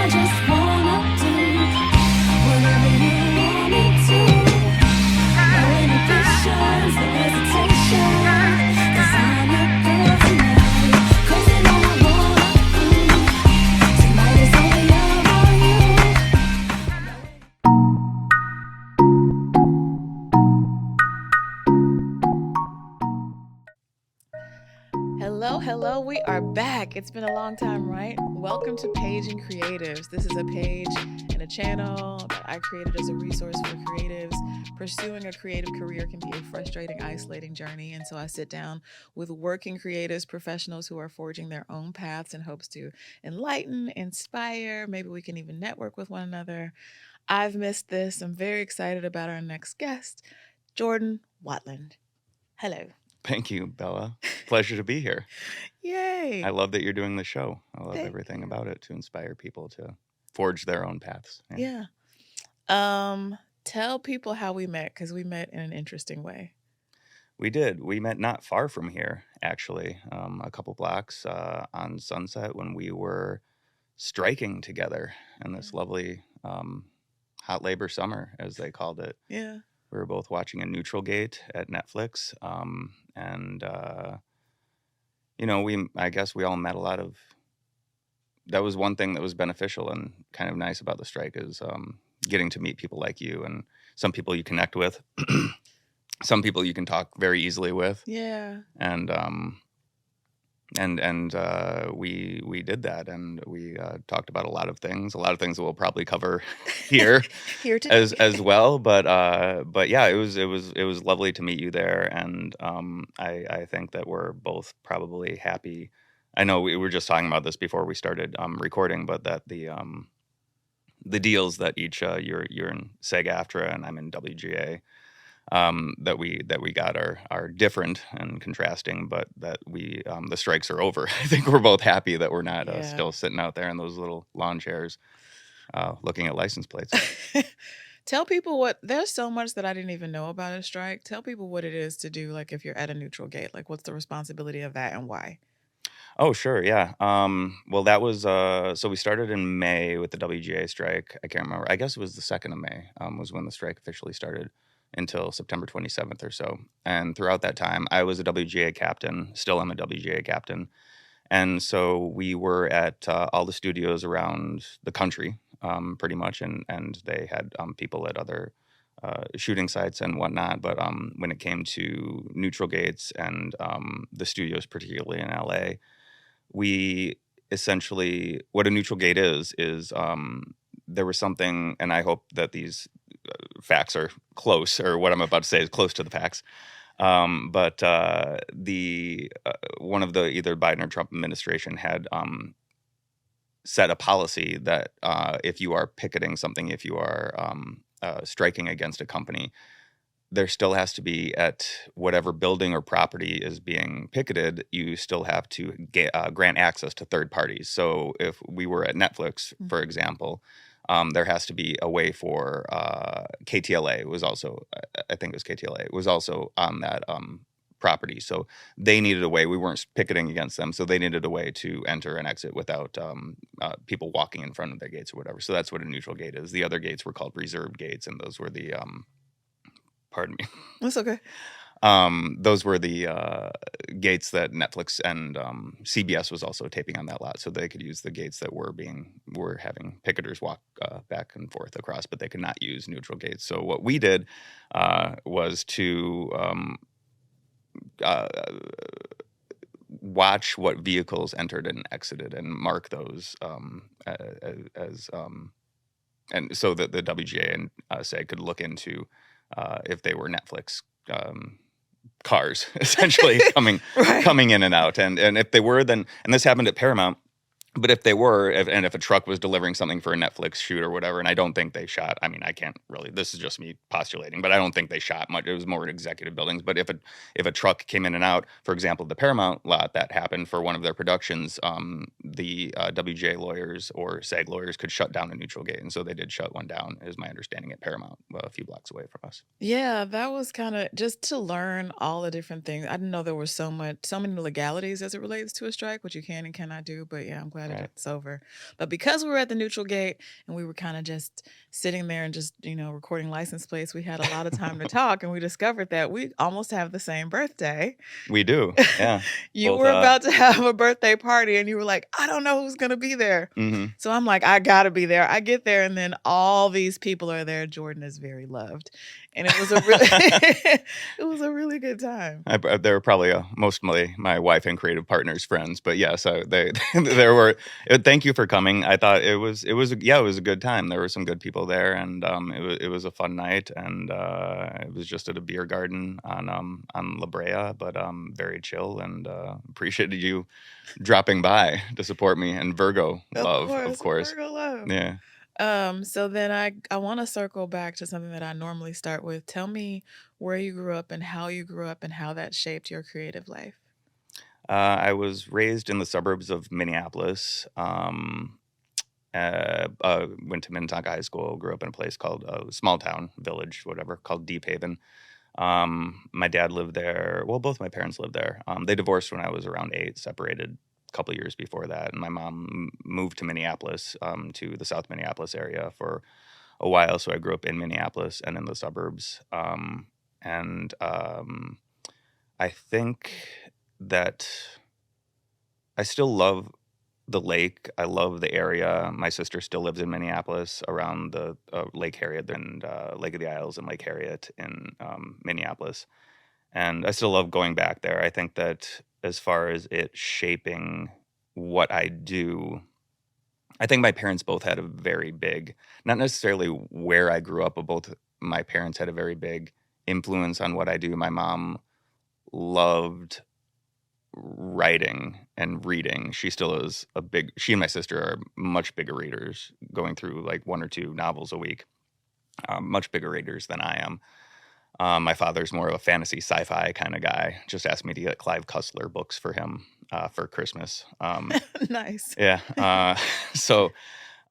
just wanna do whatever you want me to. No inhibitions, no hesitation. 'Cause I'm your girl tonight. Crazy on my wanna do. Tonight is only about you. Hello, we are back. It's been a long time, right? Welcome to Paging Creatives. This is a page and a channel that I created as a resource for creatives. Pursuing a creative career can be a frustrating, isolating journey, and so I sit down with working creatives, professionals who are forging their own paths in hopes to enlighten, inspire, maybe we can even network with one another. I've missed this. I'm very excited about our next guest, Jordan Watland. Hello. Thank you, Bella. Pleasure to be here. Yay. I love that you're doing the show. I love Thank everything you. about it to inspire people to forge their own paths. Yeah. Tell people how we met, because we met in an interesting way. We did. We met not far from here, actually, a couple blocks on Sunset when we were striking together in this lovely hot labor summer, as they called it. Yeah. We were both watching a Neutral Gate at Netflix, I guess we all met a lot of. That was one thing that was beneficial and kind of nice about the strike is getting to meet people like you, and some people you connect with, some people you can talk very easily with. Yeah. And we did that, and we talked about a lot of things that we'll probably cover here Here today. as well. But yeah, it was lovely to meet you there, and I think that we're both probably happy. I know we were just talking about this before we started recording, but that the deals that each you're in SAG-AFTRA and I'm in WGA. That we got are different and contrasting, but that we the strikes are over. I think we're both happy that we're not still sitting out there in those little lawn chairs looking at license plates. Tell people there's so much that I didn't even know about a strike. Tell people what it is to do, like if you're at a neutral gate, like what's the responsibility of that and why? Oh, sure, yeah. Well, that was so we started in May with the WGA strike. I can't remember. I guess it was the 2nd of May was when the strike officially started, until September 27th or so. And throughout that time, I was a WGA captain, still am a WGA captain. And so we were at all the studios around the country, pretty much, and they had people at other shooting sites and whatnot. But when it came to neutral gates and the studios, particularly in LA, we essentially, what a neutral gate is there was something, and I hope that these facts are close, or what I'm about to say is close to the facts. But the one of the either Biden or Trump administration had set a policy that if you are picketing something, if you are striking against a company, there still has to be, at whatever building or property is being picketed, you still have to grant access to third parties. So if we were at Netflix, for example, there has to be a way for KTLA was also, I think it was KTLA, was also on that property. So they needed a way. We weren't picketing against them, so they needed a way to enter and exit without people walking in front of their gates or whatever. So that's what a neutral gate is. The other gates were called reserved gates, and those were the pardon me. That's okay. Those were the gates that Netflix and CBS was also taping on that lot, so they could use the gates that were having picketers walk back and forth across, but they could not use neutral gates. So what we did was to watch what vehicles entered and exited and mark those as and so that the WGA and SAG could look into if they were Netflix cars, essentially coming in and out, and if they were, then, and this happened at Paramount. But if they were, if a truck was delivering something for a Netflix shoot or whatever, and I don't think they shot, I mean, I can't really, this is just me postulating, but I don't think they shot much. It was more in executive buildings. But if a truck came in and out, for example, the Paramount lot, that happened for one of their productions, the WJ lawyers or SAG lawyers could shut down a neutral gate. And so they did shut one down, is my understanding, at Paramount, a few blocks away from us. Yeah, that was kind of just to learn all the different things. I didn't know there was so many legalities as it relates to a strike, what you can and cannot do. But yeah, I'm glad excited Right. it's over. But because we were at the neutral gate and we were kind of just sitting there and just, recording license plates, we had a lot of time to talk, and we discovered that we almost have the same birthday. We do. Yeah. You Both, were about to have a birthday party and you were like, I don't know who's going to be there. mhm. So I'm like, I got to be there. I get there and then all these people are there. Jordan is very loved. And it was a really, it was a really good time. They were probably mostly my wife and creative partners' friends, but yes, they there were. Thank you for coming. I thought it was it was a good time. There were some good people there, and it was a fun night, and it was just at a beer garden on La Brea, but very chill, and appreciated you dropping by to support me, and Virgo love, of course. Virgo love. Yeah. So then I want to circle back to something that I normally start with. Tell me where you grew up and how you grew up and how that shaped your creative life. I was raised in the suburbs of Minneapolis. Went to Minnetonka High School. Grew up in a place called small town village, whatever, called Deep Haven. My dad lived there. Well, both my parents lived there. They divorced when I was around 8, separated a couple years before that, and my mom moved to Minneapolis, to the South Minneapolis area for a while. So I grew up in Minneapolis and in the suburbs. And I think that I still love the lake. I love the area. My sister still lives in Minneapolis around the Lake Harriet and Lake of the Isles and Lake Harriet in Minneapolis. And I still love going back there. I think that as far as it shaping what I do, I think my parents both had a very big, not necessarily where I grew up, but both my parents had a very big influence on what I do. My mom loved writing and reading. She still is she and my sister are much bigger readers, going through like 1 or 2 novels a week, much bigger readers than I am. My father's more of a fantasy sci-fi kind of guy. Just asked me to get Clive Cussler books for him for Christmas. Nice. Yeah. So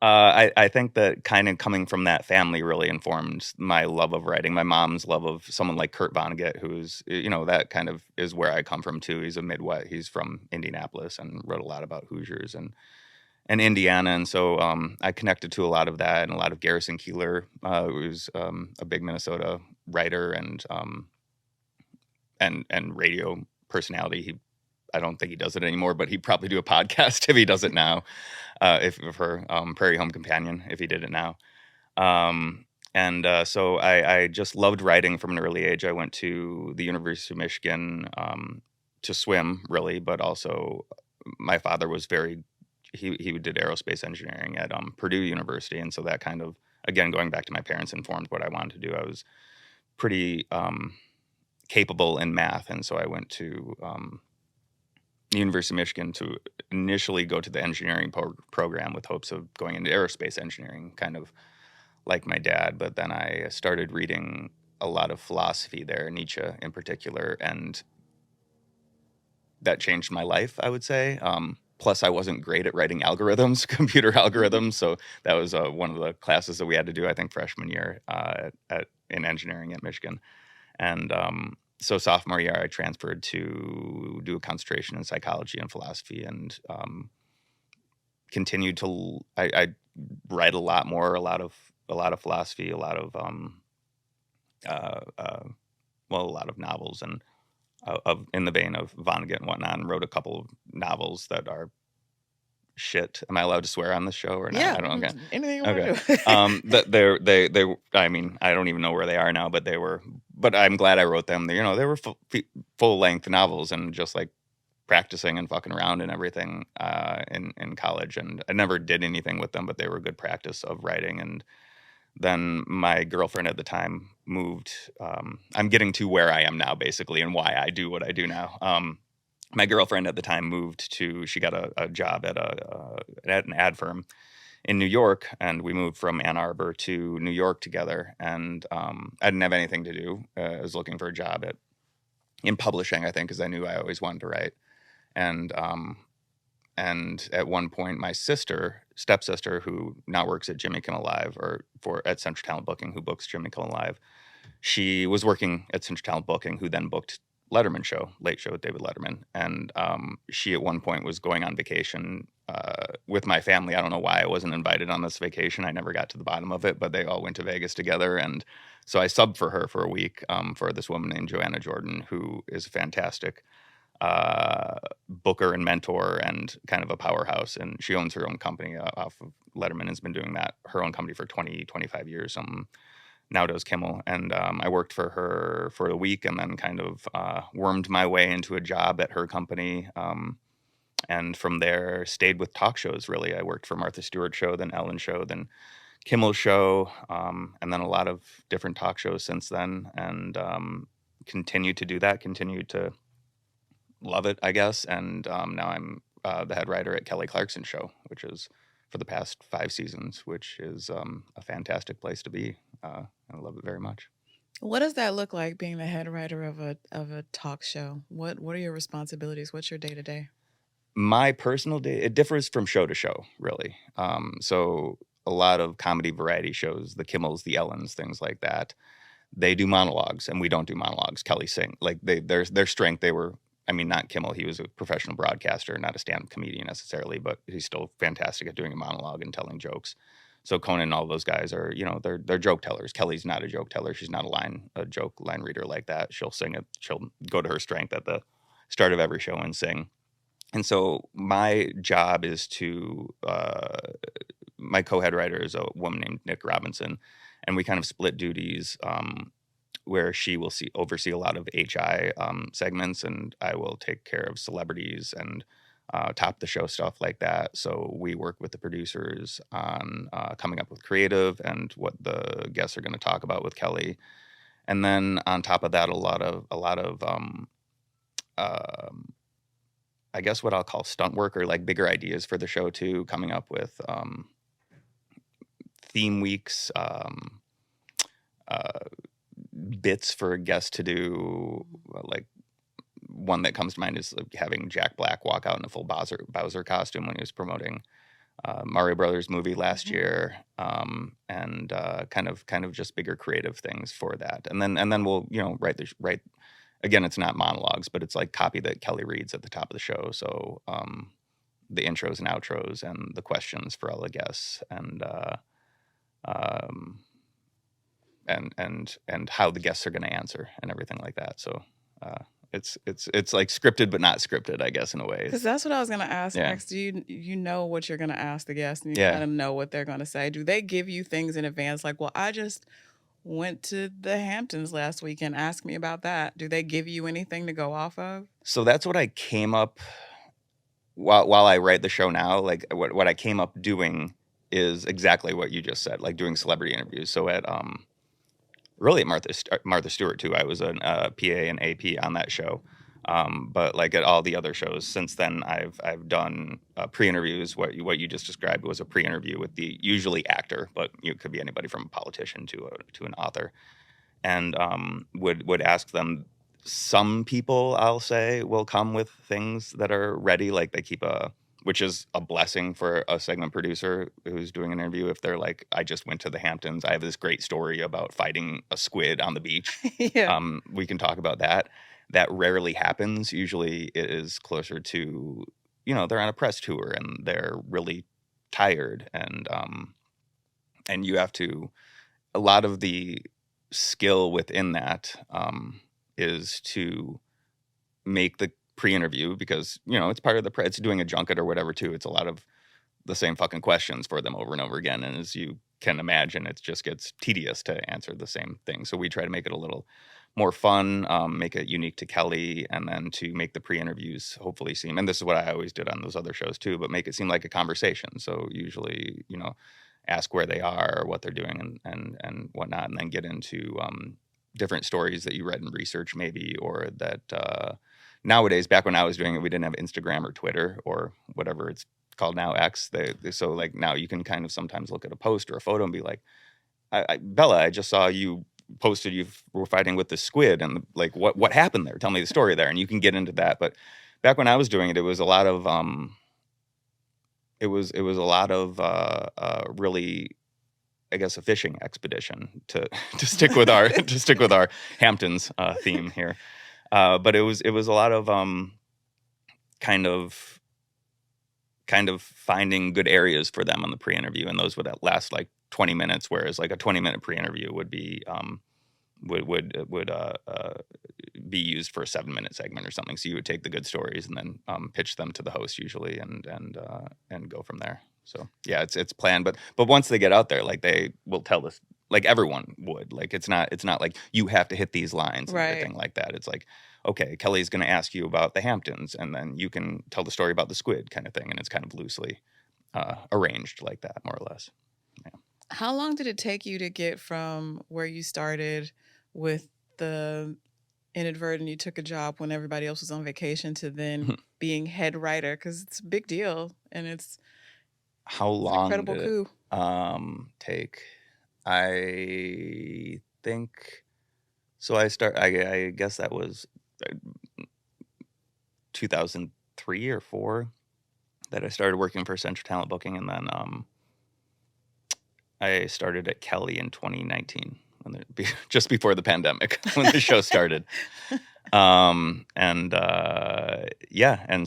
I think that kind of coming from that family really informed my love of writing. My mom's love of someone like Kurt Vonnegut, who's, that kind of is where I come from too. He's a Midwest. He's from Indianapolis and wrote a lot about Hoosiers and Indiana. And so I connected to a lot of that, and a lot of Garrison Keillor, who's a big Minnesota writer and radio personality. I don't think he does it anymore, but he'd probably do a podcast if he does it now, if for Prairie Home Companion, if he did it now. So I just loved writing from an early age. I went to the University of Michigan to swim, really, but also my father was he did aerospace engineering at Purdue University. And so that kind of, again, going back to my parents, informed what I wanted to do. I was pretty capable in math. And so I went to the University of Michigan to initially go to the engineering program with hopes of going into aerospace engineering, kind of like my dad. But then I started reading a lot of philosophy there, Nietzsche in particular, and that changed my life, I would say. Plus, I wasn't great at writing algorithms, computer algorithms. So that was one of the classes that we had to do, I think, freshman year in engineering at Michigan. And so sophomore year, I transferred to do a concentration in psychology and philosophy, and continued to. I write a lot more, a lot of philosophy, a lot of a lot of novels, and in the vein of Vonnegut and whatnot, and wrote a couple of novels that are shit. Am I allowed to swear on this show or not? Yeah, I don't know. Okay. anything you want Okay. to do. They I mean, I don't even know where they are now, but I'm glad I wrote them. They were full length novels, and just like practicing and fucking around and everything in college. And I never did anything with them, but they were good practice of writing. And then my girlfriend at the time moved. I'm getting to where I am now, basically, and why I do what I do now. My girlfriend at the time moved she got a job at an ad firm in New York, and we moved from Ann Arbor to New York together. And I didn't have anything to do. I was looking for a job in publishing, I think, because I knew I always wanted to write. And at one point, my stepsister, who now works at Jimmy Kimmel Live, at Central Talent Booking, who books Jimmy Kimmel Live, she was working at Central Talent Booking, who then booked Letterman show, Late Show with David Letterman. And she at one point was going on vacation with my family. I don't know why I wasn't invited on this vacation. I never got to the bottom of it, but they all went to Vegas together. And so I subbed for her for a week for this woman named Joanna Jordan, who is a fantastic booker and mentor and kind of a powerhouse. And she owns her own company off of Letterman and has been doing that, her own company for 25 years. Now does Kimmel. And I worked for her for a week and then kind of wormed my way into a job at her company. And from there, stayed with talk shows, really. I worked for Martha Stewart Show, then Ellen Show, then Kimmel Show, and then a lot of different talk shows since then. And continued to do that, continued to love it, I guess. And now I'm the head writer at Kelly Clarkson Show, which is for the past 5 seasons, which is a fantastic place to be. I love it very much. What does that look like, being the head writer of a talk show? What are your responsibilities? What's your day to day? My personal day, it differs from show to show, really. So a lot of comedy variety shows, the Kimmels, the Ellens, things like that, they do monologues, and we don't do monologues. Kelly sing. Like their strength, not Kimmel, he was a professional broadcaster, not a stand-up comedian necessarily, but he's still fantastic at doing a monologue and telling jokes. So Conan and all those guys are, they're joke tellers. Kelly's not a joke teller. She's not a joke line reader like that. She'll sing it. She'll go to her strength at the start of every show and sing. And so my job is to, my co-head writer is a woman named Nick Robinson, and we kind of split duties where she will oversee a lot of HI segments, and I will take care of celebrities and top the show stuff like that. So we work with the producers on coming up with creative and what the guests are going to talk about with Kelly. And then on top of that, a lot of I guess what I'll call stunt work, or like bigger ideas for the show too, coming up with theme weeks, bits for guests to do. Like one that comes to mind is like having Jack Black walk out in a full Bowser costume when he was promoting Mario Brothers movie last year, and kind of just bigger creative things for that. And then we'll write. Again, it's not monologues, but it's like copy that Kelly reads at the top of the show. So the intros and outros and the questions for all the guests, and how the guests are going to answer and everything like that. So it's like scripted but not scripted, I guess, in a way. Because that's what I was going to ask next. Do you know what you're going to ask the guests, and you kind of know what they're going to say? Do they give you things in advance, like, well, I just went to the Hamptons last week and asked me about that? Do they give you anything to go off of? So that's what I came up while I write the show now. Like what I came up doing is exactly what you just said, like doing celebrity interviews. So at really at Martha Stewart too, I was an PA and AP on that show. But like at all the other shows since then, I've done pre-interviews. What you just described was a pre-interview with the usually actor, but it could be anybody from a politician to an author, and would ask them. Some people, I'll say, will come with things that are ready, like they keep which is a blessing for a segment producer who's doing an interview. If they're like, I just went to the Hamptons, I have this great story about fighting a squid on the beach. We can talk about that. That rarely happens. Usually it is closer to, they're on a press tour and they're really tired. And you have to, a lot of the skill within that is to make the pre-interview, because, it's part of it's doing a junket or whatever too. It's a lot of the same fucking questions for them over and over again. And as you can imagine, it just gets tedious to answer the same thing. So we try to make it a little more fun, make it unique to Kelly, and then to make the pre-interviews hopefully seem, and this is what I always did on those other shows too, but make it seem like a conversation. So usually, ask where they are or what they're doing and whatnot, and then get into different stories that you read in research maybe, or that nowadays, back when I was doing it, we didn't have Instagram or Twitter or whatever it's called now, X. So like now you can kind of sometimes look at a post or a photo and be like, Bella, I just saw you posted you were fighting with the squid, and like what happened there? Tell me the story there, and you can get into that. But back when I was doing it, it was a lot of really, I guess, a fishing expedition to stick with our Hamptons theme here. But it was a lot of kind of finding good areas for them on the pre-interview, and those would last like 20 minutes, whereas like a 20-minute pre-interview would be be used for a 7-minute segment or something. So you would take the good stories and then pitch them to the host usually, and go from there. So yeah, it's planned, but once they get out there, like they will tell us, like everyone would, like it's not like you have to hit these lines and Right. everything like that. It's like, okay, Kelly's going to ask you about the Hamptons, and then you can tell the story about the squid kind of thing, and it's kind of loosely arranged like that, more or less. How long did it take you to get from where you started with the inadvertent you took a job when everybody else was on vacation to then being head writer? Because it's a big deal, and it's How an long incredible did coup. it take? I think so. I guess that was 2003 or 4 that I started working for Central Talent Booking, and then I started at Kelly in 2019, just before the pandemic, when the show started. And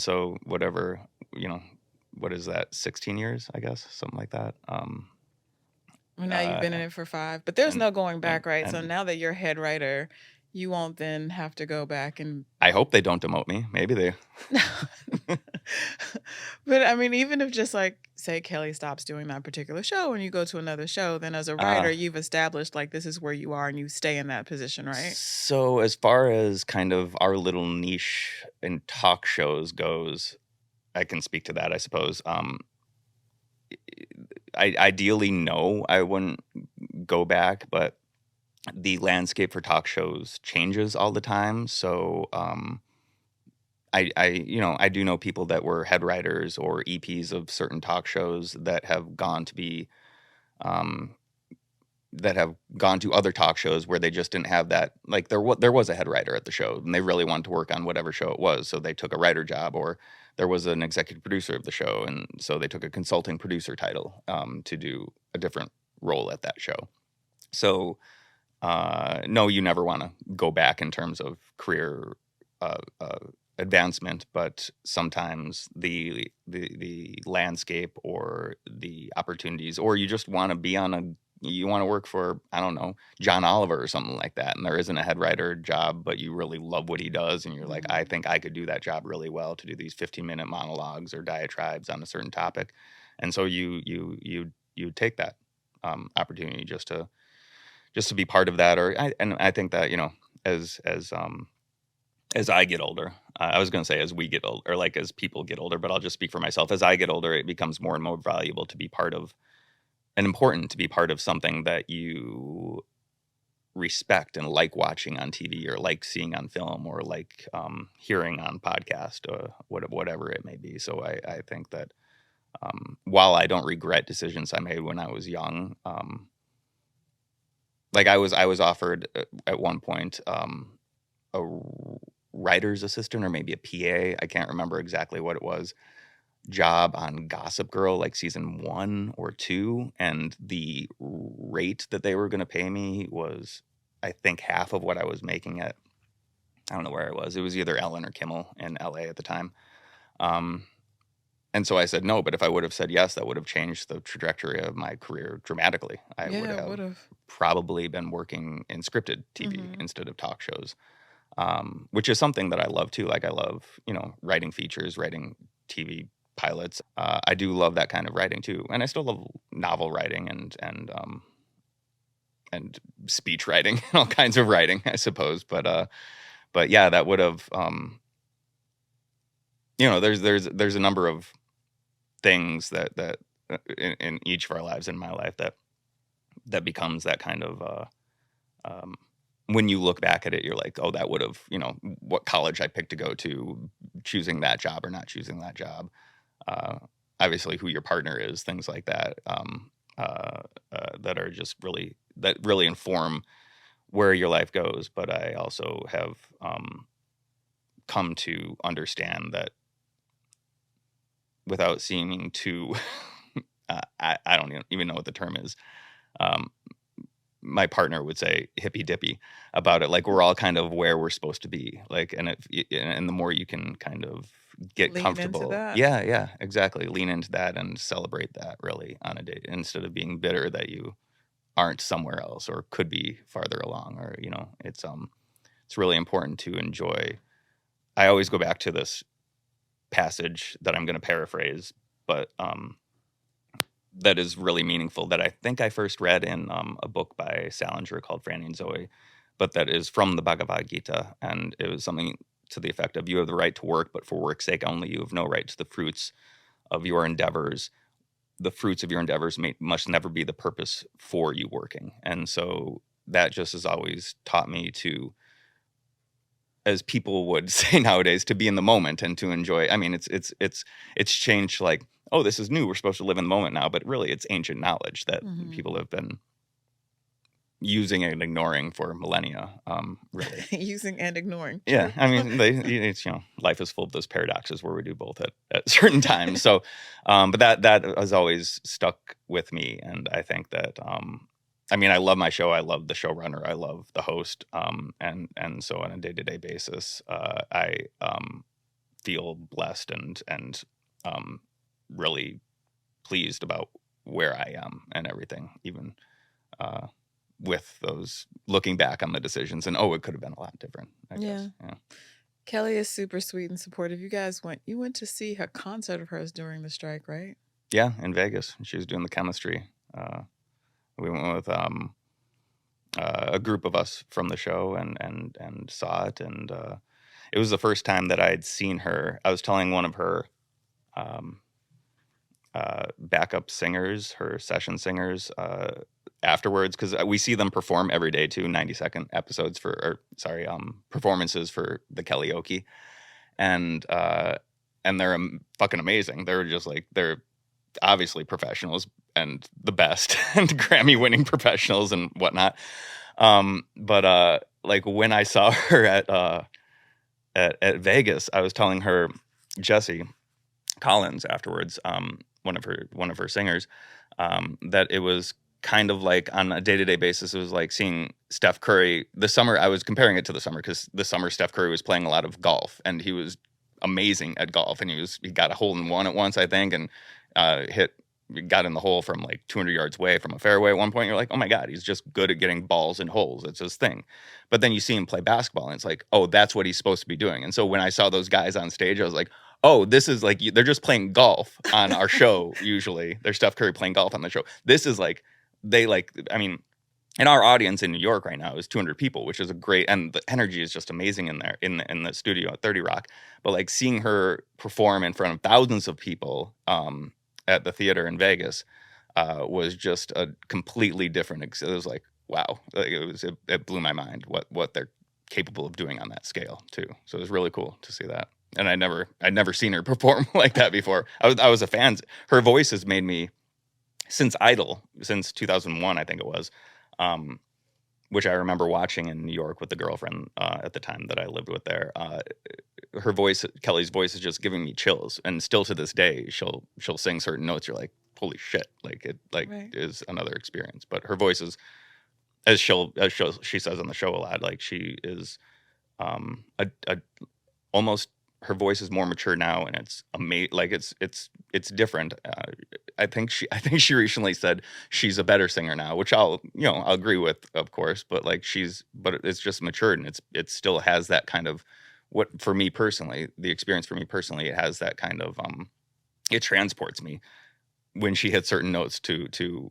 so whatever, what is that, 16 years, I guess, something like that. Well, now you've been in it for 5, but there's and- no going back, right? So and- now that you're head writer, you won't then have to go back and. I hope they don't demote me. Maybe they. But I mean, even if just like say Kelly stops doing that particular show and you go to another show, then as a writer, you've established like this is where you are and you stay in that position, right? So as far as kind of our little niche in talk shows goes, I can speak to that, I suppose. Ideally, no, I wouldn't go back, but the landscape for talk shows changes all the time. So I do know people that were head writers or EPs of certain talk shows that have gone to be that have gone to other talk shows where they just didn't have that. Like there was a head writer at the show, and they really wanted to work on whatever show it was, so they took a writer job, or there was an executive producer of the show, and so they took a consulting producer title to do a different role at that show. So no, you never want to go back in terms of career advancement, but sometimes the landscape or the opportunities, or you just want to be you want to work for, I don't know, John Oliver or something like that, and there isn't a head writer job, but you really love what he does, and you're like, I think I could do that job really well, to do these 15-minute monologues or diatribes on a certain topic, and so you take that opportunity just to be part of that. And I think that, as I get older, I was going to say as we get older, or like as people get older, but I'll just speak for myself. As I get older, it becomes more and more valuable to be part of, and important to be part of, something that you respect and like watching on TV, or like seeing on film, or like hearing on podcast, or whatever it may be. So I think that while I don't regret decisions I made when I was young, like I was offered at one point a writer's assistant, or maybe a PA, I can't remember exactly what it was, job on Gossip Girl, like season 1 or 2, and the rate that they were going to pay me was, I think, half of what I was making at, I don't know where it was either Ellen or Kimmel in LA at the time. And so I said no, but if I would have said yes, that would have changed the trajectory of my career dramatically. I would have probably been working in scripted TV instead of talk shows, which is something that I love too. Like I love, writing features, writing TV pilots. I do love that kind of writing too, and I still love novel writing and speech writing, all kinds of writing, I suppose. But yeah, that would have, there's a number of things that in each of our lives, in my life, that becomes that kind of when you look back at it, you're like, oh, that would have, what college I picked to go to, choosing that job or not choosing that job, obviously who your partner is, things like that, that are just really inform where your life goes. But I also have come to understand that, without seeming too, I don't even know what the term is, my partner would say hippy dippy about it. Like we're all kind of where we're supposed to be. Like, and the more you can kind of get Lean into comfortable. that. Yeah, exactly. Lean into that and celebrate that really on a date instead of being bitter that you aren't somewhere else or could be farther along, or it's really important to enjoy. I always go back to this passage that I'm going to paraphrase, but that is really meaningful, that I think I first read in a book by Salinger called Franny and Zoe, but that is from the Bhagavad Gita, and it was something to the effect of, you have the right to work, but for work's sake only. You have no right to the fruits of your endeavors. The fruits of your endeavors must never be the purpose for you working. And so that just has always taught me to, as people would say nowadays, to be in the moment and to enjoy. I mean, it's changed, like, oh, this is new, we're supposed to live in the moment now, but really it's ancient knowledge that people have been using and ignoring for millennia, really. Using and ignoring. Yeah, I mean, it's life is full of those paradoxes where we do both at certain times. So, but that has always stuck with me, and I think that I mean, I love my show. I love the showrunner. I love the host. And so on a day-to-day basis, I feel blessed and really pleased about where I am and everything, even with those looking back on the decisions and, it could have been a lot different, I guess. Yeah. Kelly is super sweet and supportive. You went to see a concert of hers during the strike, right? Yeah, in Vegas. She was doing the chemistry. We went with a group of us from the show and saw it, and it was the first time that I had seen her. I was telling one of her backup singers, her session singers, afterwards, because we see them perform every day too, 90-second episodes performances for the karaoke, and they're fucking amazing. They're just like, they're obviously professionals and the best and Grammy-winning professionals and whatnot. But like when I saw her at Vegas, I was telling her, Jesse Collins, afterwards, one of her singers, that it was kind of like on a day-to-day basis, it was like seeing Steph Curry. The summer, I was comparing it to the summer because the summer Steph Curry was playing a lot of golf, and he was amazing at golf, and he got a hole in one at once, I think, and got in the hole from like 200 yards away from a fairway at one point. You're like, oh my God, he's just good at getting balls in holes. It's his thing. But then you see him play basketball, and it's like, oh, that's what he's supposed to be doing. And so when I saw those guys on stage, I was like, oh, this is like, they're just playing golf on our show. Usually there's Steph Curry playing golf on the show. This is like, I mean, and our audience in New York right now is 200 people, which is a great, and the energy is just amazing in there, in the studio at 30 Rock. But like seeing her perform in front of thousands of people at the theater in Vegas was just a completely different, it was like, wow, like it blew my mind what they're capable of doing on that scale too. So it was really cool to see that. And I'd never seen her perform like that before. I was a fan. Her voice has made me, since Idol, since 2001, I think it was, which I remember watching in New York with the girlfriend at the time that I lived with there. Her voice, Kelly's voice, is just giving me chills, and still to this day, she'll sing certain notes. You're like, holy shit! Like it, right. Is another experience. But her voice is, as she says on the show a lot, like she is almost. Her voice is more mature now, and it's amazing. Like it's different. I think she recently said she's a better singer now, which I'll agree with, of course. But like but it's just matured, and it still has that kind of, what for me personally, the experience for me personally, it has that kind of it transports me when she hits certain notes to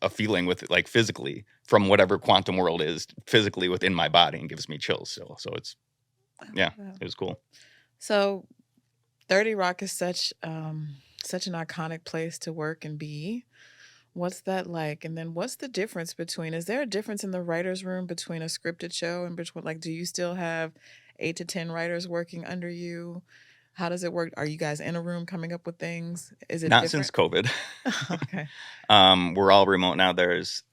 a feeling with, like, physically from whatever quantum world is physically within my body, and gives me chills still. So it's it was cool. So 30 Rock is such an iconic place to work and be. What's that like? And then what's the difference is there a difference in the writer's room between a scripted show and between, like, do you still have 8 to 10 writers working under you? How does it work? Are you guys in a room coming up with things? Is it not different? Since COVID? Okay. We're all remote now. There's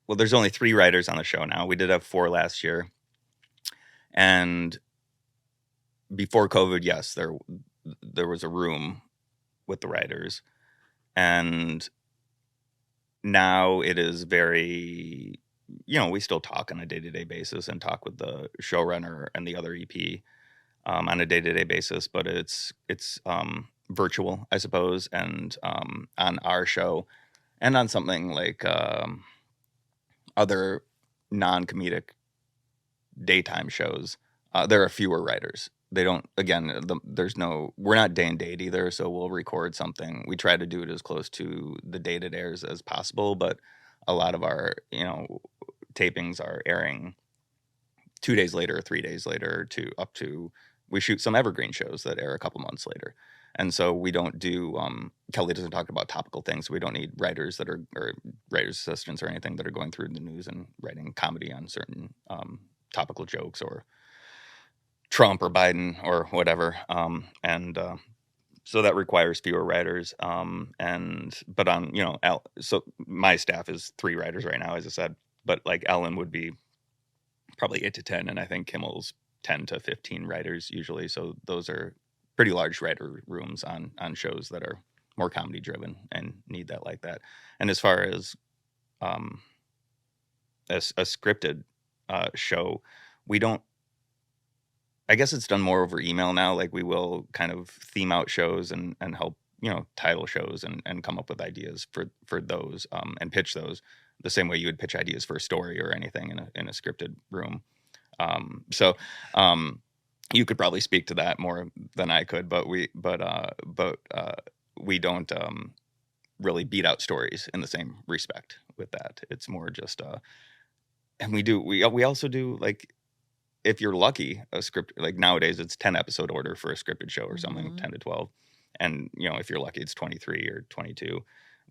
only 3 writers on the show now. We did have 4 last year. And before COVID, yes, there was a room with the writers, and now it is very we still talk on a day-to-day basis and talk with the showrunner and the other EP on a day-to-day basis, but it's virtual, I suppose, and on our show and on something like other non-comedic daytime shows, there are fewer writers. They don't, again, we're not day and date either, so we'll record something. We try to do it as close to the date it airs as possible, but a lot of our, tapings are airing 2 days later, 3 days later, we shoot some evergreen shows that air a couple months later. And so we don't do, Kelly doesn't talk about topical things. So we don't need writers or writers' assistants or anything that are going through the news and writing comedy on certain topical jokes or Trump or Biden or whatever. So that requires fewer writers. But on, so my staff is 3 writers right now, as I said, but like Ellen would be probably 8 to 10. And I think Kimmel's 10 to 15 writers usually. So those are pretty large writer rooms on shows that are more comedy driven and need that like that. And as far as a scripted show, we don't, I guess it's done more over email now. Like we will kind of theme out shows and help, title shows and come up with ideas for those and pitch those the same way you would pitch ideas for a story or anything in a scripted room. So you could probably speak to that more than I could, but we don't really beat out stories in the same respect with that. It's more just and we also do, like, if you're lucky, a script, like nowadays it's 10 episode order for a scripted show or something, 10 to 12. And if you're lucky, it's 23 or 22.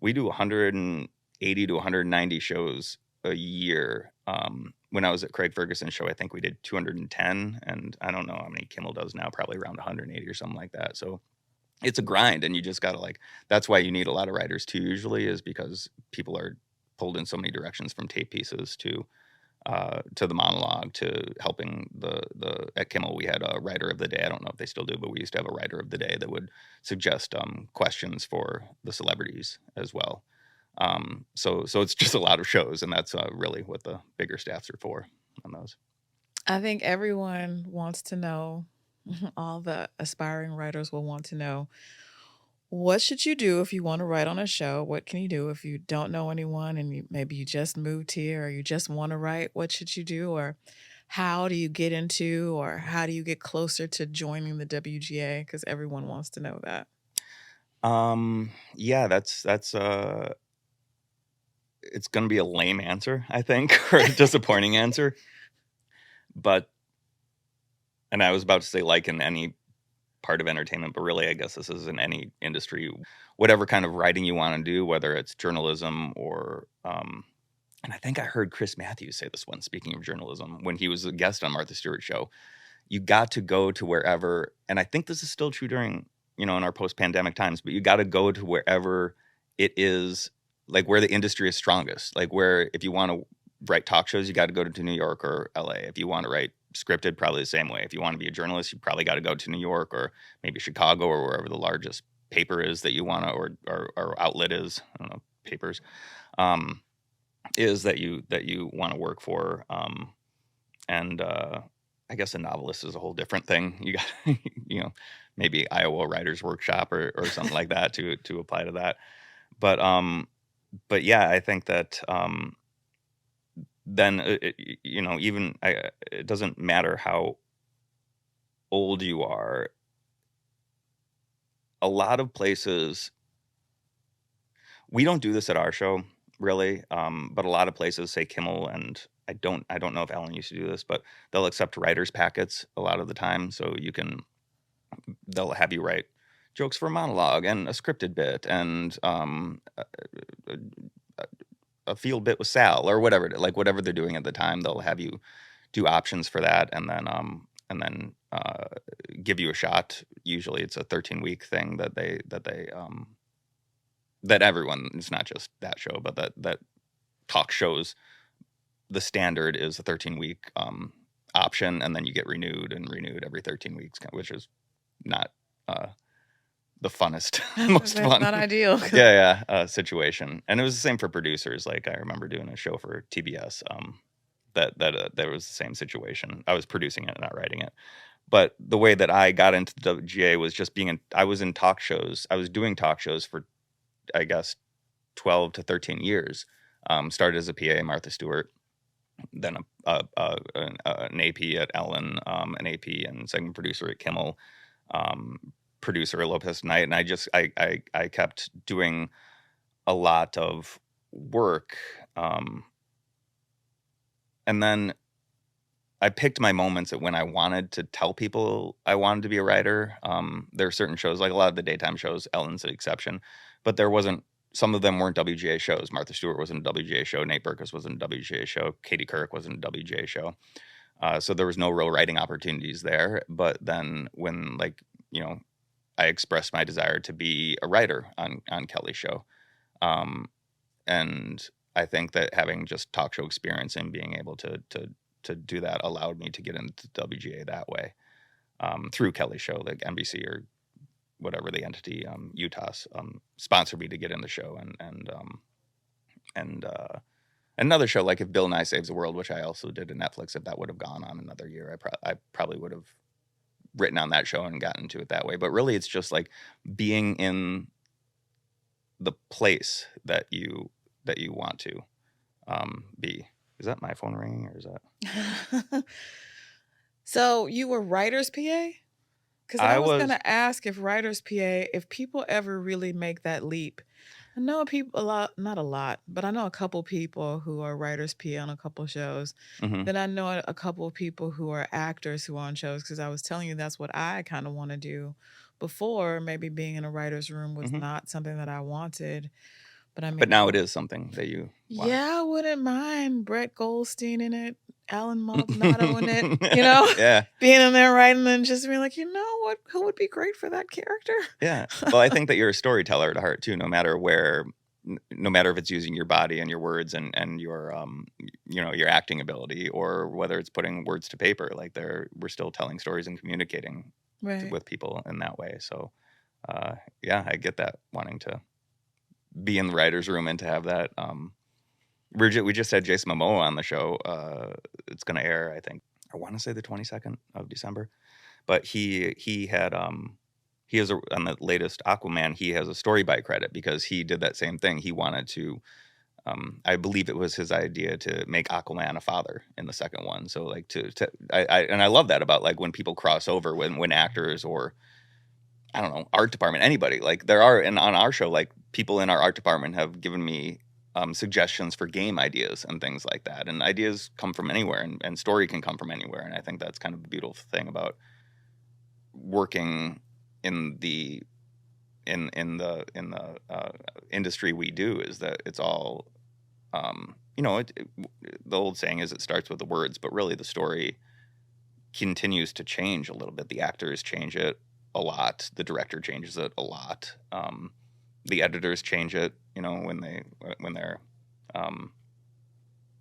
We do 180 to 190 shows a year. When I was at Craig Ferguson's show, I think we did 210, and I don't know how many Kimmel does now, probably around 180 or something like that. So it's a grind, and you just got to, that's why you need a lot of writers too, usually, is because people are pulled in so many directions, from tape pieces to the monologue to helping at Kimmel, we had a writer of the day. I don't know if they still do, but we used to have a writer of the day that would suggest questions for the celebrities as well. So it's just a lot of shows, and that's really what the bigger staffs are for on those. I think everyone wants to know, all the aspiring writers will want to know, what should you do if you want to write on a show? What can you do if you don't know anyone and maybe you just moved here or you just want to write? What should you do? Or how do you get into, or how do you get closer to joining the WGA? Because everyone wants to know that. Yeah, that's it's going to be a lame answer, I think, or a disappointing answer. And I was about to say, like in any part of entertainment, but really I guess this is in any industry, whatever kind of writing you want to do, whether it's journalism or, and I think I heard Chris Matthews say this once, speaking of journalism, when he was a guest on Martha Stewart's show, you got to go to wherever, and I think this is still true during, in our post-pandemic times, but you got to go to wherever it is, like where the industry is strongest. Like where, if you want to write talk shows, you got to go to New York or LA. If you want to write scripted, probably the same way. If you want to be a journalist, you probably got to go to New York or maybe Chicago or wherever the largest paper is that you want to, or outlet is, I don't know, papers, is that you want to work for. And I guess a novelist is a whole different thing. You got, maybe Iowa Writers Workshop or something like that to apply to that. But yeah, I think that then it doesn't matter how old you are. A lot of places, we don't do this at our show really, but a lot of places, say Kimmel, and I don't know if Ellen used to do this, but they'll accept writers packets a lot of the time. So they'll have you write jokes for a monologue and a scripted bit and a field bit with Sal or whatever they're doing at the time. They'll have you do options for that, and then give you a shot. Usually it's a 13-week thing that that everyone, it's not just that show, but that talk shows, the standard is a 13-week option, and then you get renewed every 13 weeks, which is not the funnest, most That's fun. not ideal. Situation. And it was the same for producers. Like I remember doing a show for TBS that there was the same situation. I was producing it, not writing it. But the way that I got into the WGA was just I was in talk shows. I was doing talk shows for, I guess, 12 to 13 years. Started as a PA, Martha Stewart, then an AP at Ellen, an AP and segment producer at Kimmel, producer at Lopez Tonight, and I kept doing a lot of work, and then I picked my moments at when I wanted to tell people I wanted to be a writer. There are certain shows, like a lot of the daytime shows, Ellen's an exception, but there wasn't. Some of them weren't WGA shows. Martha Stewart wasn't a WGA show. Nate Berkus wasn't a WGA show. Katie Couric wasn't a WGA show. So there was no real writing opportunities there. But then when, like, you know, I expressed my desire to be a writer on Kelly's show. And I think that having just talk show experience and being able to do that allowed me to get into WGA that way, through Kelly's show, like NBC or whatever the entity, Utah's, sponsored me to get in the show, and another show, like if Bill Nye Saves the World, which I also did at Netflix, if that would have gone on another year, I probably would have written on that show and gotten into it that way. But really, it's just like being in the place that you want to be. Is that my phone ringing, or is that? So you were writer's PA? Because I was going to ask if writer's PA, if people ever really make that leap. I know people not a lot, but I know a couple people who are writer's PA on a couple shows. Mhm. Then I know a couple of people who are actors who are on shows, because I was telling you that's what I kind of want to do before. Maybe being in a writer's room was Mhm. not something that I wanted. But I mean, But now it is something that you want. yeah, I wouldn't mind Brett Goldstein in it, Alan Maldonado in it, you know, Yeah. being in there writing and just being like, you know what, who would be great for that character? Yeah. Well, I think that you're a storyteller at heart too, no matter if it's using your body and your words and your your acting ability, or whether it's putting words to paper. Like we're still telling stories and communicating Right. with people in that way. So yeah, I get that, wanting to be in the writer's room and to have that. We just had Jason Momoa on the show. It's going to air, I think, I want to say the 22nd of December. But he had on the latest Aquaman, he has a story by credit because he did that same thing. He wanted to, I believe it was his idea to make Aquaman a father in the second one. So like I love that about like when people cross over, when actors or I don't know, art department, anybody, like there are, and on our show, like people in our art department have given me suggestions for game ideas and things like that. And ideas come from anywhere, and story can come from anywhere. And I think that's kind of the beautiful thing about working in the industry we do, is that it's all, the old saying is it starts with the words, but really the story continues to change a little bit. The actors change it a lot. The director changes it a lot. The editors change it, when they're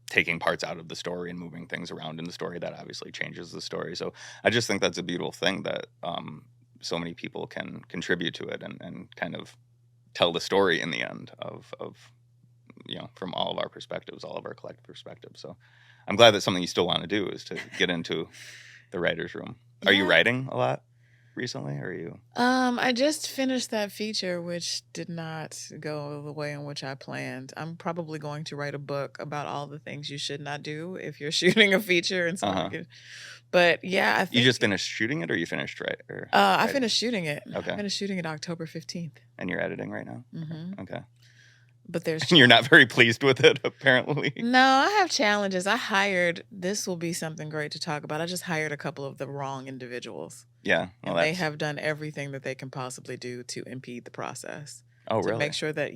taking parts out of the story and moving things around in the story. That obviously changes the story. So I just think that's a beautiful thing that so many people can contribute to it and kind of tell the story in the end of from all of our perspectives, all of our collective perspectives. So I'm glad that's something you still want to do, is to get into the writer's room. Are you writing a lot recently, or are you? I just finished that feature, which did not go the way in which I planned. I'm probably going to write a book about all the things you should not do if you're shooting a feature, and but yeah, I think You just finished shooting it, or you finished I writing? finished shooting it. Okay. I finished shooting it October 15th. And you're editing right now? Mm-hmm. Okay. But there's You're not very pleased with it, apparently. No, I have challenges. This will be something great to talk about. I just hired a couple of the wrong individuals. Yeah. Well, And they have done everything that they can possibly do to impede the process. Oh, to really? make sure that,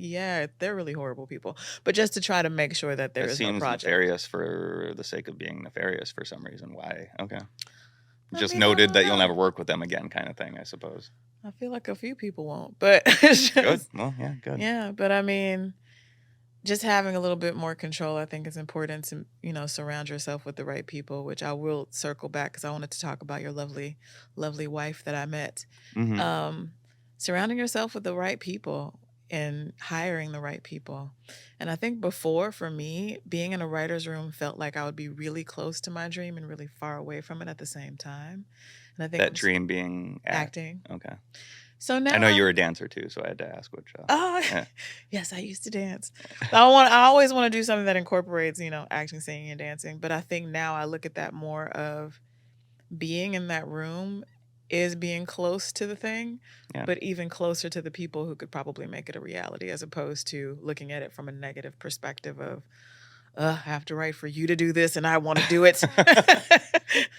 they're really horrible people. But just to try to make sure that there It is no seems project. nefarious for the sake of being nefarious for some reason. Why? Okay. Just I noted that don't you'll know. never work with them again, kind of thing, I suppose. I feel like a few people won't. But it's Good. just, Well, yeah, good. yeah, but I mean, just having a little bit more control, I think, is important to, surround yourself with the right people, which I will circle back because I wanted to talk about your lovely, lovely wife that I met. Mm-hmm. Surrounding yourself with the right people in hiring the right people. And I think before, for me, being in a writer's room felt like I would be really close to my dream and really far away from it at the same time. And I think That dream being acting. Okay. So now I know you were a dancer too, so I had to ask which. Yeah. Yes, I used to dance. I always want to do something that incorporates, acting, singing, and dancing. But I think now I look at that more of being in that room is being close to the thing, Yeah. but even closer to the people who could probably make it a reality, as opposed to looking at it from a negative perspective of, I have to write for you to do this and I want to do it.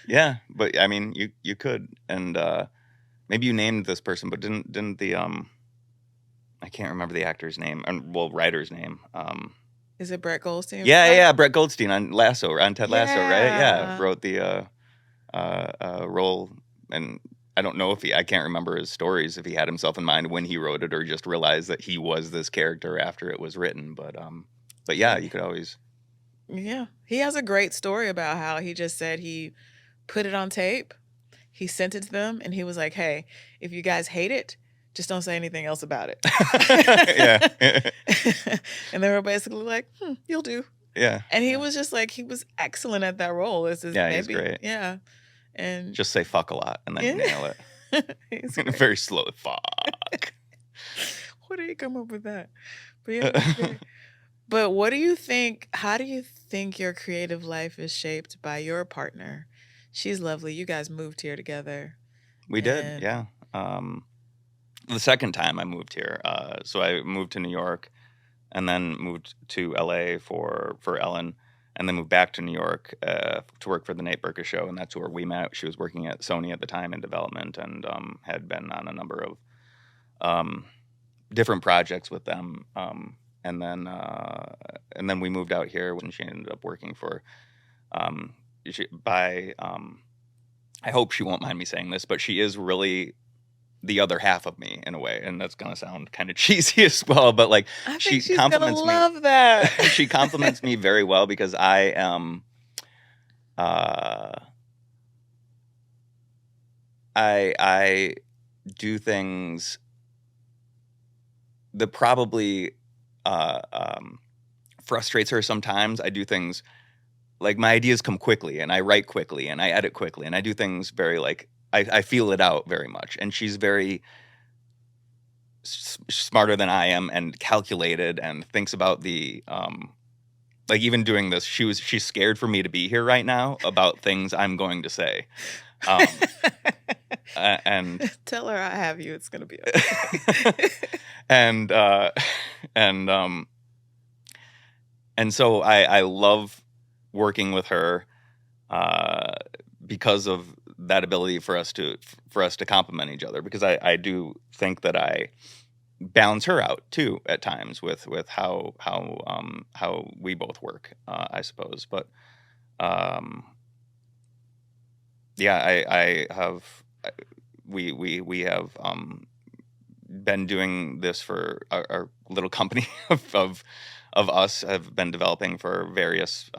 Yeah, but I mean, you could, and maybe you named this person, but didn't the I can't remember the actor's name, writer's name. Is it Brett Goldstein? Yeah, Brett Goldstein on Ted Lasso, right? Yeah. Yeah, wrote the role, and I don't know if I can't remember his stories, if he had himself in mind when he wrote it or just realized that he was this character after it was written. But yeah, you could always. Yeah. He has a great story about how he just said he put it on tape, he sent it to them, and he was like, hey, if you guys hate it, just don't say anything else about it. Yeah. And they were basically like, you'll do. Yeah. And he was just like, he was excellent at that role. He's great. Yeah. And just say fuck a lot and then nail it. He's very slow. Fuck. Where did he come up with that? But yeah. But what do you think? How do you think your creative life is shaped by your partner? She's lovely. You guys moved here together. We did, yeah. The second time I moved here, so I moved to New York, and then moved to LA for Ellen, and then moved back to New York to work for the Nate Berkus Show, and that's where we met. She was working at Sony at the time in development, and had been on a number of different projects with them. And then we moved out here, and she ended up working for I hope she won't mind me saying this, but she is really the other half of me in a way, and that's gonna sound kind of cheesy as well, but like I think she she's compliments gonna love that. she compliments me very well because I am I do things that probably frustrates her sometimes. I do things like my ideas come quickly, and I write quickly, and I edit quickly, and I do things very like I feel it out very much. And she's very smarter than I am and calculated and thinks about the like even doing this, she's scared for me to be here right now about things I'm going to say. And tell her I have you. It's gonna be okay. and so I love working with her because of that ability for us to complement each other, because I do think that I balance her out too at times with how we both work, I suppose. But we have been doing this for our little company of us have been developing for various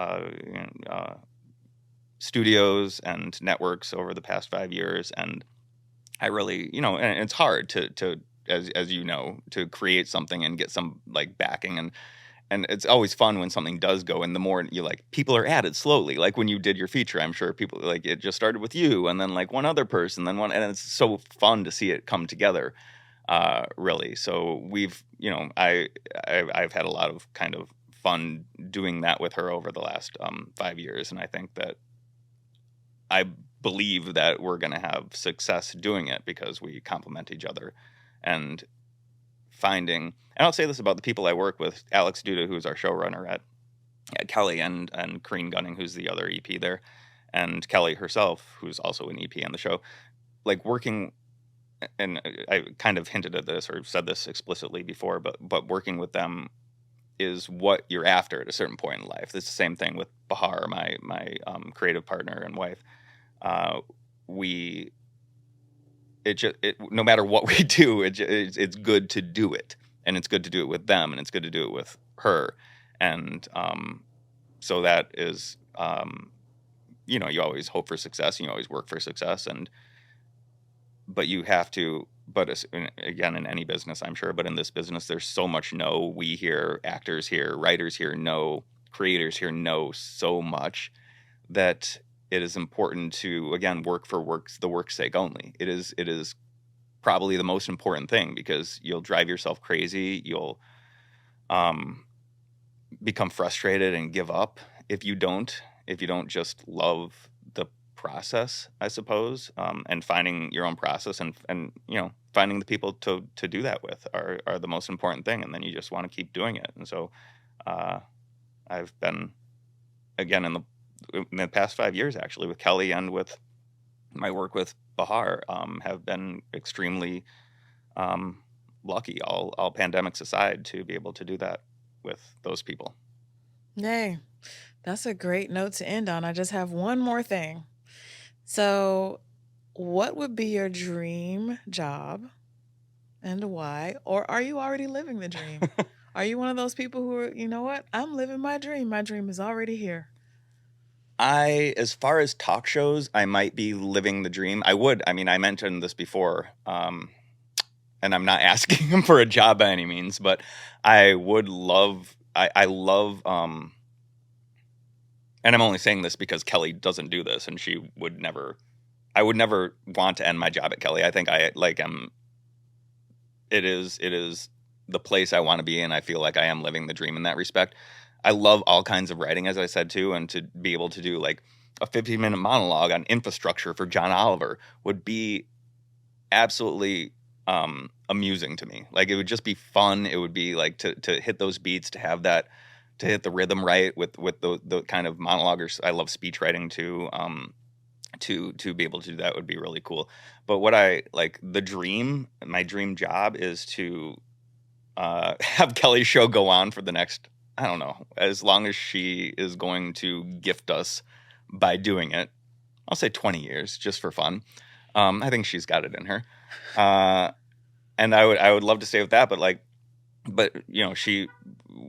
studios and networks over the past 5 years, and I really, and it's hard to as you know, to create something and get some like backing, and it's always fun when something does go, and the more you like, people are added slowly. Like when you did your feature, I'm sure people like it just started with you, and then like one other person, then one, and it's so fun to see it come together. Really. So we've, I've had a lot of kind of fun doing that with her over the last 5 years, and I think that I believe that we're going to have success doing it because we complement each other and finding. And I'll say this about the people I work with: Alex Duda, who's our showrunner at Kelly, and Kareen Gunning, who's the other EP there, and Kelly herself, who's also an EP on the show. Like working, and I kind of hinted at this or said this explicitly before, but working with them is what you're after at a certain point in life. It's the same thing with Bahar, my creative partner and wife. No matter what we do, it's good to do it, and it's good to do it with them, and it's good to do it with her, and so that is, you always hope for success, and you always work for success, but you have to again, in any business, I'm sure, but in this business, there's so much no. We here, actors here, writers here know, creators here know so much that it is important to, again, work for the work's sake only. It is probably the most important thing, because you'll drive yourself crazy. You'll become frustrated and give up if you don't just love the process, I suppose, and finding your own process and finding the people to do that with are the most important thing, and then you just want to keep doing it. And so I've been, again, in the past 5 years, actually, with Kelly and with my work with Bahar, have been extremely lucky, all pandemics aside, to be able to do that with those people. Yay. That's a great note to end on. I just have one more thing. So, what would be your dream job and why? Or are you already living the dream? Are you one of those people who are, you know what? I'm living my dream. My dream is already here. As far as talk shows, I might be living the dream. I mentioned this before, and I'm not asking him for a job by any means, but I love, and I'm only saying this because Kelly doesn't do this, and I would never want to end my job at Kelly. I think it is the place I want to be, and I feel like I am living the dream in that respect. I love all kinds of writing, as I said, too, and to be able to do like a 15-minute monologue on infrastructure for John Oliver would be absolutely amusing to me. Like, it would just be fun. It would be like to hit those beats, to have that, to hit the rhythm right with the kind of monologuers. I love speech writing too. To be able to do that would be really cool. But what my dream job is to have Kelly's show go on for the next, I don't know, as long as she is going to gift us by doing it. I'll say 20 years, just for fun. I think she's got it in her. And I would love to stay with that, but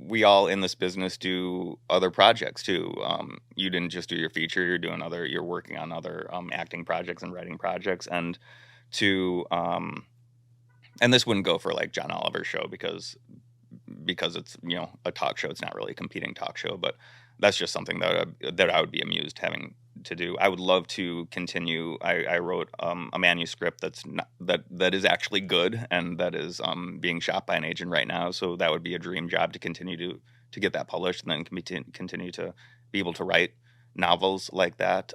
we all in this business do other projects too. You didn't just do your feature, you're working on other acting projects and writing projects, and this wouldn't go for like John Oliver's show because it's, a talk show. It's not really a competing talk show, but that's just something that I would be amused having to do. I would love to continue. I wrote a manuscript that is actually good, and that is being shot by an agent right now. So that would be a dream job to continue to get that published, and then continue to be able to write novels like that.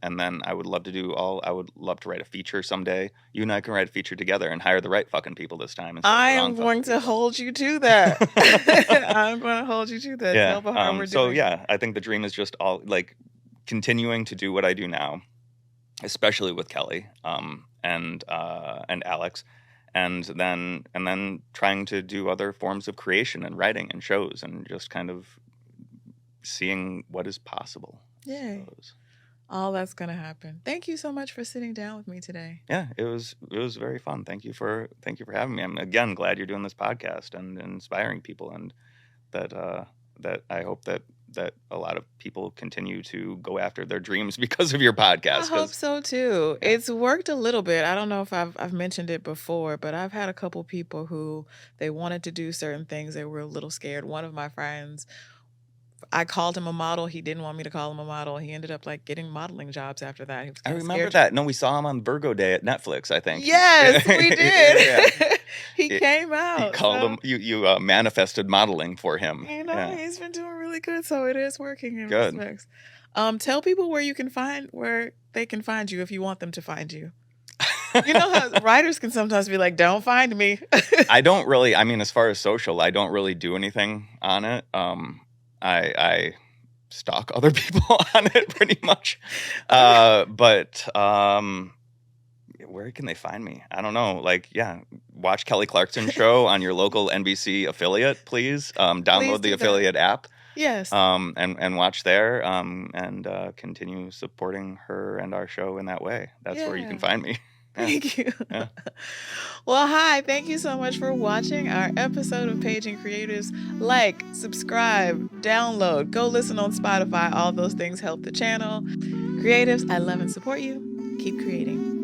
And then I would love to write a feature someday. You and I can write a feature together and hire the right fucking people this time. I am going to hold you to that. I'm going to hold you to that. Yeah. Tell how we're doing. Yeah, I think the dream is just all like continuing to do what I do now, especially with Kelly, and Alex, and then trying to do other forms of creation and writing and shows, and just kind of seeing what is possible. Yay. All that's going to happen. Thank you so much for sitting down with me today. Yeah, it was very fun. Thank you for having me. I'm again glad you're doing this podcast and inspiring people, and that I hope that a lot of people continue to go after their dreams because of your podcast. I hope so too. Yeah. It's worked a little bit. I don't know if I've mentioned it before, but I've had a couple people who they wanted to do certain things. They were a little scared. One of my friends, I called him a model. He didn't want me to call him a model. He ended up like getting modeling jobs after that. He was I remember that. No, we saw him on Virgo Day at Netflix, I think. Yes, we did. He came out. He called him. You manifested modeling for him. He's been doing really good, so it is working in good respects. Tell people where they can find you if you want them to find you. You know how writers can sometimes be like, "Don't find me." I don't really. I mean, as far as social, I don't really do anything on it. I stalk other people on it pretty much. But where can they find me? I don't know. Watch Kelly Clarkson Show on your local NBC affiliate, please. Download the affiliate app. Yes. And watch there. And continue supporting her and our show in that way. That's where you can find me. Thank you. Yeah. Well, hi. Thank you so much for watching our episode of Paging Creatives. Like, subscribe, download, go listen on Spotify. All those things help the channel. Creatives, I love and support you. Keep creating.